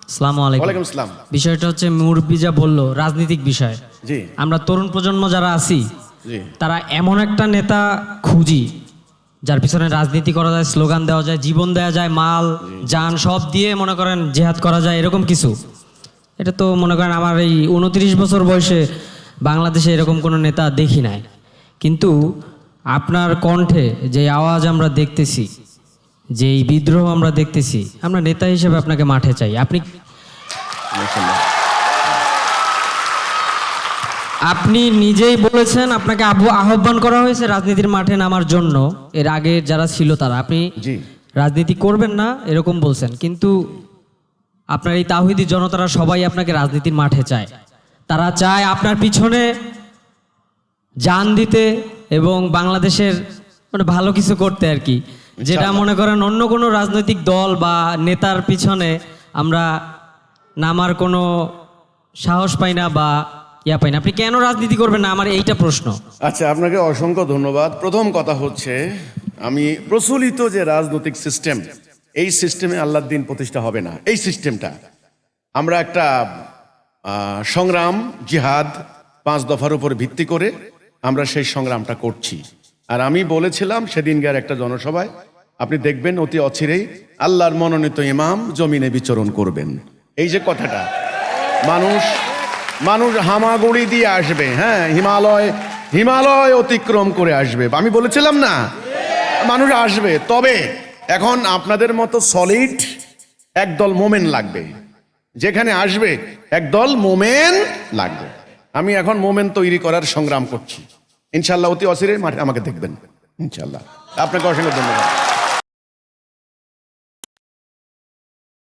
আসসালামু আলাইকুম। ওয়ালাইকুম আসসালাম। বিষয়টা হচ্ছে মুরব্বী যা বললো রাজনৈতিক বিষয়। জি আমরা তরুণ প্রজন্ম যারা আছি জি তারা এমন একটা নেতা খুঁজি যার পিছনে রাজনীতি করা যায়, স্লোগান দেওয়া যায়, জীবন দেওয়া যায়, মাল যান সব দিয়ে মনে করেন জেহাদ করা যায়, এরকম কিছু। এটা তো মনে করেন আমার এই 29 বছর বয়সে বাংলাদেশে এরকম কোনো নেতা দেখি নাই। কিন্তু আপনার কণ্ঠে যে আওয়াজ আমরা দেখতেছি, যে এই বিদ্রোহ আমরা দেখতেছি, আমরা নেতা হিসেবে আপনাকে মাঠে চাই। আপনি নিজেই বলেছেন আপনাকে আহ্বান করা হয়েছে রাজনীতির মাঠে নামার জন্য। এর আগে যারা ছিল তারা, আপনি জি রাজনীতি করবেন না এরকম বলছেন, কিন্তু আপনার এই তাওহীদি জনতারা সবাই আপনাকে রাজনীতির মাঠে চায়। তারা চায় আপনার পিছনে জান দিতে এবং বাংলাদেশের মানে ভালো কিছু করতে আর কি, যেটা মনে করেন অন্য কোনো রাজনৈতিক দল বা নেতার পিছনে আমরা নামার কোনো সাহস পাই না বা ইয়া পাই না। আপনি কেন রাজনীতি করবেন না, আমার এইটা প্রশ্ন। আচ্ছা, আপনাকে অসংখ্য ধন্যবাদ। প্রথম কথা হচ্ছে, আমি প্রচলিত যে রাজনৈতিক সিস্টেম, এই সিস্টেমে আল্লাহর দিন প্রতিষ্ঠা হবে না। এই সিস্টেমটা আমরা একটা সংগ্রাম, জিহাদ 5 দফার উপর ভিত্তি করে আমরা সেই সংগ্রামটা করছি। আর আমি বলেছিলাম সেদিনকার একটা জনসভায়, আপনি দেখবেন অতি অচিরেই আল্লাহর মনোনীত ইমাম জমিনে বিচরণ করবেন। এই যে কথাটা, মানুষ হামাগুড়ি দিয়ে আসবে, হ্যাঁ, হিমালয় অতিক্রম করে আসবে। আমি বলেছিলাম না, মানুষ আসবে। তবে এখন আপনাদের মতো সলিড একদল মোমেন লাগবে। যেখানে আসবে একদল মোমেন লাগবে। আমি এখন মোমেন তৈরি করার সংগ্রাম করছি। ইনশাল্লাহ অতি অচিরে মাঠে আমাকে দেখবেন ইনশাল্লাহ। আপনাকে অসংখ্য ধন্যবাদ।